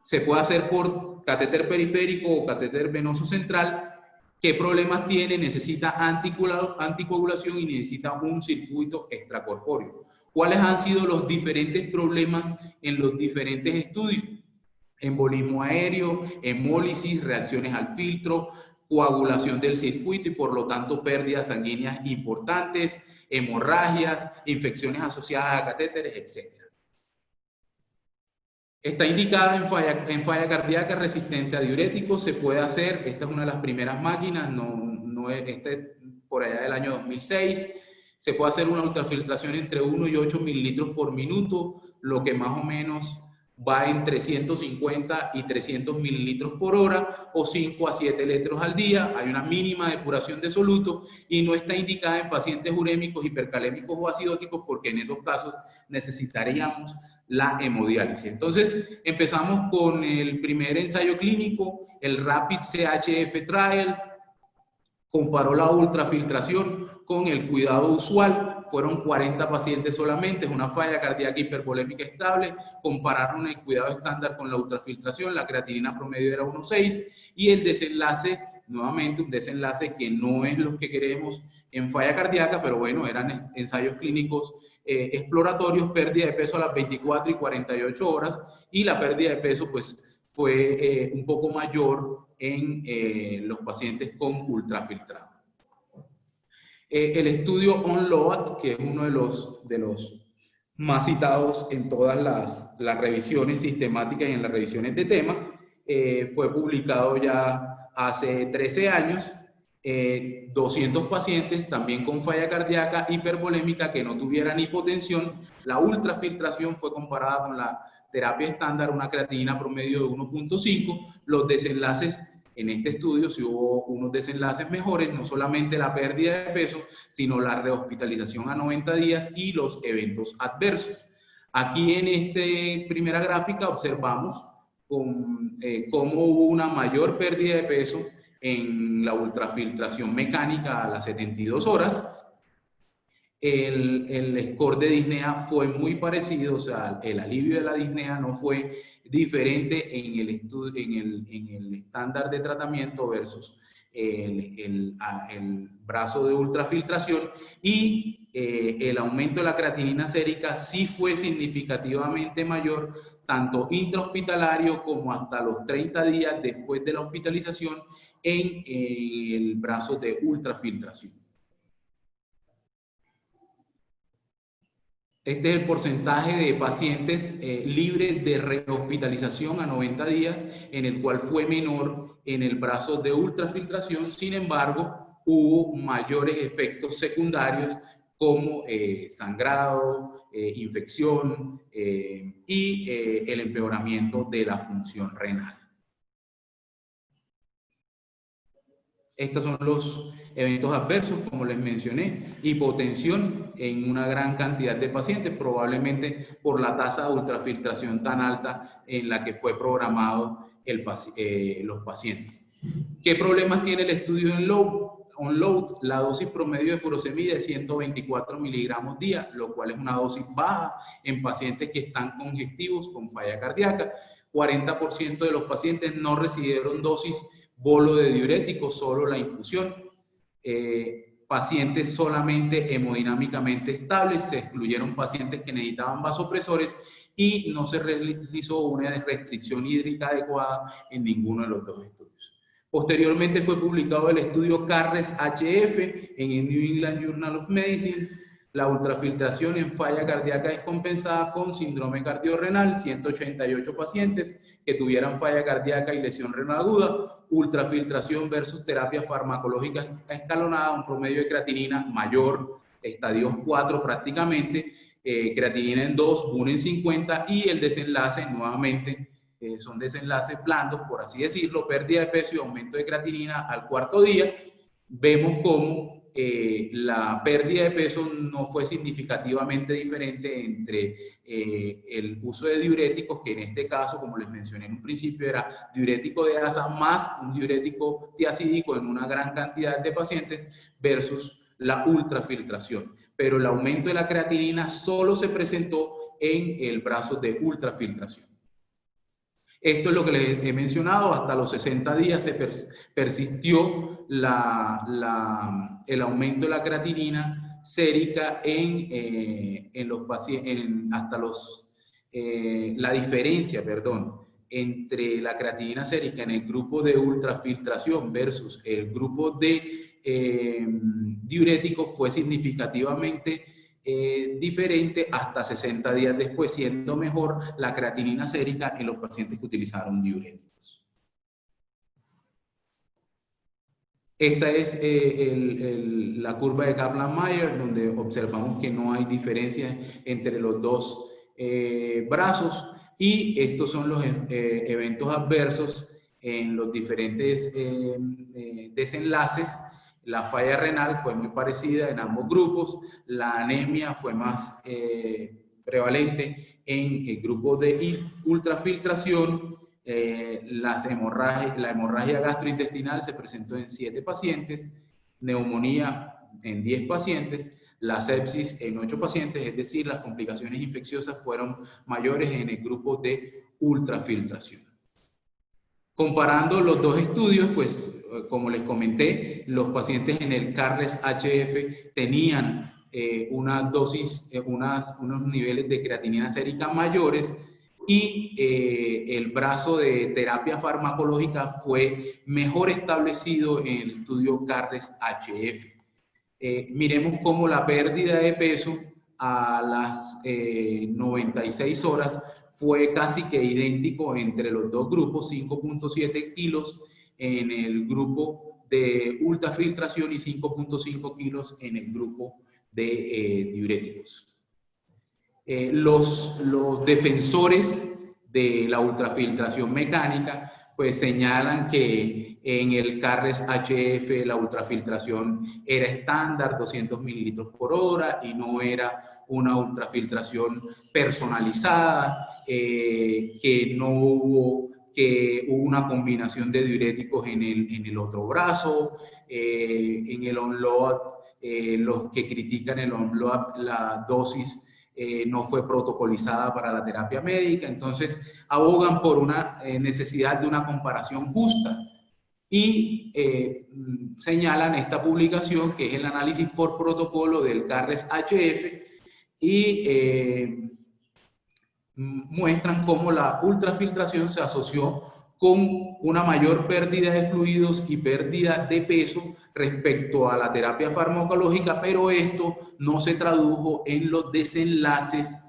Se puede hacer por catéter periférico o catéter venoso central. ¿Qué problemas tiene? Necesita anticoagulación y necesita un circuito extracorpóreo. ¿Cuáles han sido los diferentes problemas en los diferentes estudios? Embolismo aéreo, hemólisis, reacciones al filtro, coagulación del circuito y por lo tanto pérdidas sanguíneas importantes, hemorragias, infecciones asociadas a catéteres, etc. Está indicada en falla cardíaca resistente a diuréticos. Se puede hacer, esta es una de las primeras máquinas, esta es por allá del año 2006. Se puede hacer una ultrafiltración entre 1 y 8 mililitros por minuto, lo que más o menos va entre 150 y 300 mililitros por hora, o 5 a 7 litros al día. Hay una mínima depuración de soluto y no está indicada en pacientes urémicos, hipercalémicos o acidóticos, porque en esos casos necesitaríamos la hemodiálisis. Entonces, empezamos con el primer ensayo clínico, el Rapid CHF Trial. Comparó la ultrafiltración con el cuidado usual. Fueron 40 pacientes solamente, es una falla cardíaca hipervolémica estable. Compararon el cuidado estándar con la ultrafiltración, la creatinina promedio era 1,6, y el desenlace, nuevamente un desenlace que no es lo que queremos en falla cardíaca, pero bueno, eran ensayos clínicos exploratorios. Pérdida de peso a las 24 y 48 horas, y la pérdida de peso pues fue un poco mayor en los pacientes con ultrafiltrado. El estudio ONLOAD, que es uno de los más citados en todas las revisiones sistemáticas y en las revisiones de tema, fue publicado ya hace 13 años. 200 pacientes también con falla cardíaca hipervolémica que no tuvieran hipotensión. La ultrafiltración fue comparada con la terapia estándar, una creatinina promedio de 1,5. Los desenlaces en este estudio, sí hubo unos desenlaces mejores, no solamente la pérdida de peso, sino la rehospitalización a 90 días y los eventos adversos. Aquí en esta primera gráfica observamos cómo hubo una mayor pérdida de peso en la ultrafiltración mecánica a las 72 horas. El score de disnea fue muy parecido, o sea, el alivio de la disnea no fue diferente en el estándar de tratamiento versus el brazo de ultrafiltración, y el aumento de la creatinina sérica sí fue significativamente mayor, tanto intrahospitalario como hasta los 30 días después de la hospitalización en el brazo de ultrafiltración. Este es el porcentaje de pacientes libres de rehospitalización a 90 días, en el cual fue menor en el brazo de ultrafiltración. Sin embargo, hubo mayores efectos secundarios como sangrado, infección y el empeoramiento de la función renal. Estos son los Eventos adversos, como les mencioné, hipotensión en una gran cantidad de pacientes, probablemente por la tasa de ultrafiltración tan alta en la que fue programado los pacientes. ¿Qué problemas tiene el estudio en on-load? La dosis promedio de furosemida es 124 miligramos día, lo cual es una dosis baja en pacientes que están congestivos con falla cardíaca. 40% de los pacientes no recibieron dosis bolo de diurético, solo la infusión. Pacientes solamente hemodinámicamente estables, se excluyeron pacientes que necesitaban vasopresores y no se realizó una restricción hídrica adecuada en ninguno de los dos estudios. Posteriormente fue publicado el estudio CARRES-HF en el New England Journal of Medicine. La ultrafiltración en falla cardíaca descompensada con síndrome cardiorrenal, 188 pacientes que tuvieran falla cardíaca y lesión renal aguda, ultrafiltración versus terapia farmacológica escalonada, un promedio de creatinina mayor, estadios 4 prácticamente, creatinina en 2, 1 en 50 y el desenlace nuevamente son desenlaces blandos, por así decirlo, pérdida de peso y aumento de creatinina al cuarto día. Vemos cómo la pérdida de peso no fue significativamente diferente entre el uso de diuréticos, que en este caso, como les mencioné en un principio, era diurético de asa más un diurético tiacídico en una gran cantidad de pacientes versus la ultrafiltración. Pero el aumento de la creatinina solo se presentó en el brazo de ultrafiltración. Esto es lo que les he mencionado, hasta los 60 días se persistió el aumento de la creatinina sérica en los pacientes, la diferencia, entre la creatinina sérica en el grupo de ultrafiltración versus el grupo de diuréticos fue significativamente diferente hasta 60 días después, siendo mejor la creatinina sérica en los pacientes que utilizaron diuréticos. Esta es la curva de Kaplan-Meier, donde observamos que no hay diferencia entre los dos brazos, y estos son los eventos adversos en los diferentes desenlaces. La falla renal fue muy parecida en ambos grupos, la anemia fue más prevalente en el grupo de ultrafiltración, la hemorragia gastrointestinal se presentó en 7 pacientes, neumonía en 10 pacientes, la sepsis en 8 pacientes, es decir, las complicaciones infecciosas fueron mayores en el grupo de ultrafiltración. Comparando los dos estudios, pues, como les comenté, los pacientes en el CARRES-HF tenían unos niveles de creatinina sérica mayores y el brazo de terapia farmacológica fue mejor establecido en el estudio CARRES-HF. Miremos cómo la pérdida de peso a las 96 horas fue casi que idéntico entre los dos grupos, 5.7 kilos en el grupo de ultrafiltración y 5.5 kilos en el grupo de diuréticos. Los defensores de la ultrafiltración mecánica pues señalan que en el CARRES-HF la ultrafiltración era estándar, 200 mililitros por hora, y no era una ultrafiltración personalizada, que hubo una combinación de diuréticos en el otro brazo. En el on-load, los que critican el on-load, la dosis no fue protocolizada para la terapia médica, entonces abogan por una necesidad de una comparación justa y señalan esta publicación, que es el análisis por protocolo del CARRES-HF, y muestran cómo la ultrafiltración se asoció con una mayor pérdida de fluidos y pérdida de peso respecto a la terapia farmacológica, pero esto no se tradujo en los desenlaces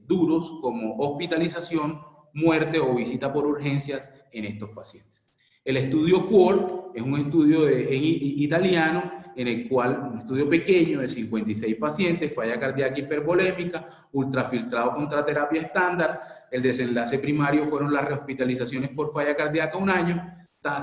duros como hospitalización, muerte o visita por urgencias en estos pacientes. El estudio QOL es un estudio italiano en el cual, un estudio pequeño de 56 pacientes, falla cardíaca hipervolémica, ultrafiltrado contra terapia estándar. El desenlace primario fueron las rehospitalizaciones por falla cardíaca un año.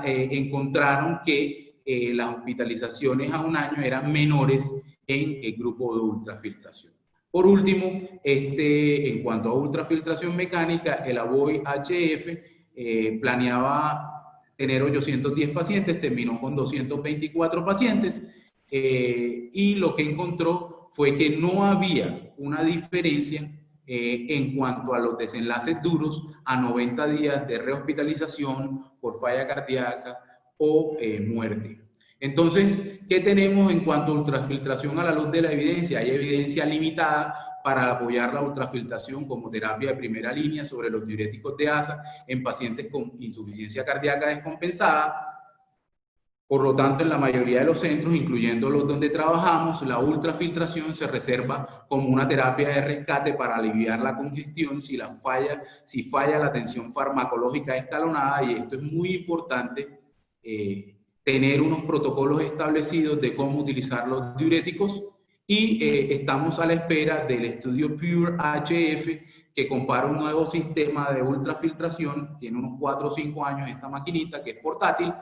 Encontraron que las hospitalizaciones a un año eran menores en el grupo de ultrafiltración. Por último, en cuanto a ultrafiltración mecánica, el ABOY HF planeaba tener 810 pacientes, terminó con 224 pacientes, y lo que encontró fue que no había una diferencia en cuanto a los desenlaces duros a 90 días de rehospitalización por falla cardíaca o muerte. Entonces, ¿qué tenemos en cuanto a ultrafiltración a la luz de la evidencia? Hay evidencia limitada para apoyar la ultrafiltración como terapia de primera línea sobre los diuréticos de ASA en pacientes con insuficiencia cardíaca descompensada. Por lo tanto, en la mayoría de los centros, incluyendo los donde trabajamos, la ultrafiltración se reserva como una terapia de rescate para aliviar la congestión si falla la atención farmacológica escalonada, y esto es muy importante, tener unos protocolos establecidos de cómo utilizar los diuréticos, y estamos a la espera del estudio PURE HF, que compara un nuevo sistema de ultrafiltración, tiene unos 4 o 5 años esta maquinita, que es portátil,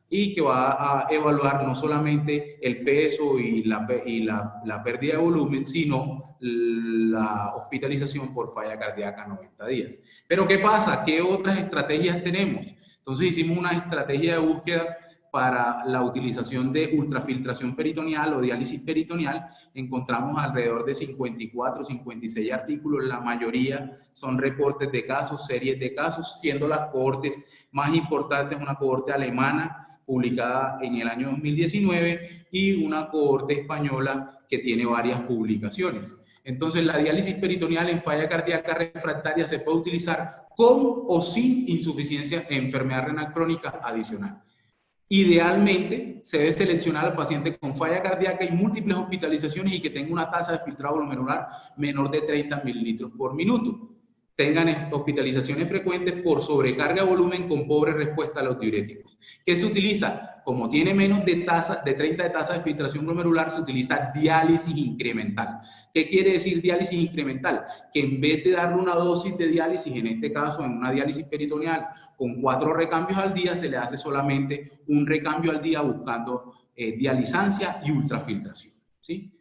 y que va a evaluar no solamente el peso y la pérdida de volumen, sino la hospitalización por falla cardíaca a 90 días. Pero ¿qué pasa? ¿Qué otras estrategias tenemos? Entonces hicimos una estrategia de búsqueda para la utilización de ultrafiltración peritoneal o diálisis peritoneal. Encontramos alrededor de 54, 56 artículos, la mayoría son reportes de casos, series de casos, siendo las cohortes más importantes una cohorte alemana publicada en el año 2019 y una cohorte española que tiene varias publicaciones. Entonces, la diálisis peritoneal en falla cardíaca refractaria se puede utilizar con o sin insuficiencia en enfermedad renal crónica adicional. Idealmente, se debe seleccionar al paciente con falla cardíaca y múltiples hospitalizaciones y que tenga una tasa de filtrado glomerular menor de 30 mililitros por minuto. Tengan hospitalizaciones frecuentes por sobrecarga de volumen con pobre respuesta a los diuréticos. ¿Qué se utiliza? Como tiene menos de 30 de tasa de filtración glomerular, se utiliza diálisis incremental. ¿Qué quiere decir diálisis incremental? Que en vez de darle una dosis de diálisis, en este caso en una diálisis peritoneal con 4 recambios al día, se le hace solamente un recambio al día buscando dializancia y ultrafiltración, ¿sí?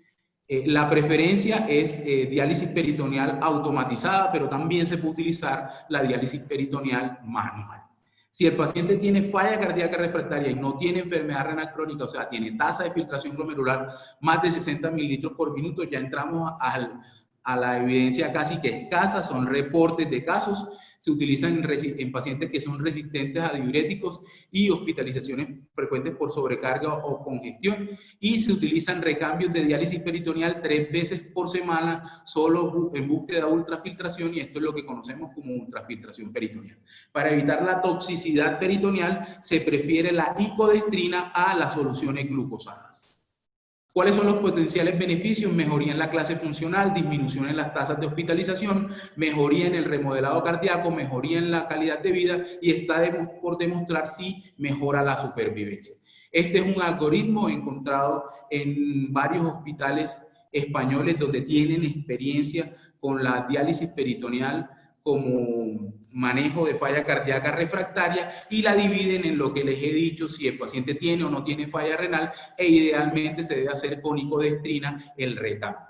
La preferencia es diálisis peritoneal automatizada, pero también se puede utilizar la diálisis peritoneal manual. Si el paciente tiene falla cardíaca refractaria y no tiene enfermedad renal crónica, o sea, tiene tasa de filtración glomerular más de 60 mililitros por minuto, ya entramos a la evidencia casi que escasa, son reportes de casos. Se utilizan en pacientes que son resistentes a diuréticos y hospitalizaciones frecuentes por sobrecarga o congestión, y se utilizan recambios de diálisis peritoneal 3 veces por semana solo en búsqueda de ultrafiltración, y esto es lo que conocemos como ultrafiltración peritoneal. Para evitar la toxicidad peritoneal se prefiere la icodestrina a las soluciones glucosadas. ¿Cuáles son los potenciales beneficios? Mejoría en la clase funcional, disminución en las tasas de hospitalización, mejoría en el remodelado cardíaco, mejoría en la calidad de vida, y está por demostrar si mejora la supervivencia. Este es un algoritmo encontrado en varios hospitales españoles donde tienen experiencia con la diálisis peritoneal como manejo de falla cardíaca refractaria, y la dividen en lo que les he dicho, si el paciente tiene o no tiene falla renal, e idealmente se debe hacer con icodestrina el recambio.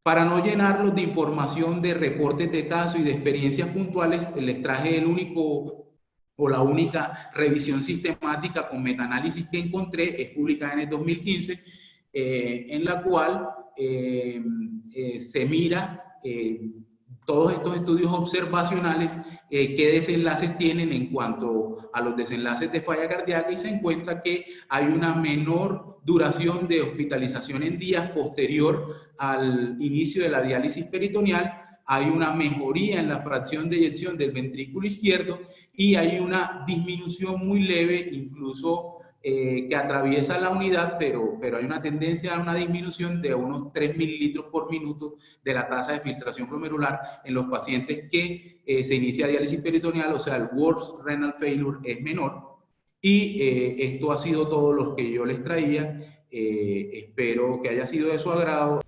Para no llenarlos de información de reportes de caso y de experiencias puntuales, les traje el único o la única revisión sistemática con metaanálisis que encontré, es publicada en el 2015, en la cual se mira todos estos estudios observacionales, qué desenlaces tienen en cuanto a los desenlaces de falla cardíaca, y se encuentra que hay una menor duración de hospitalización en días posterior al inicio de la diálisis peritoneal, hay una mejoría en la fracción de eyección del ventrículo izquierdo, y hay una disminución muy leve, incluso que atraviesa la unidad, pero hay una tendencia a una disminución de unos 3 mililitros por minuto de la tasa de filtración glomerular en los pacientes que se inicia diálisis peritoneal, o sea, el worst renal failure es menor. Y esto ha sido todo lo que yo les traía. Espero que haya sido de su agrado.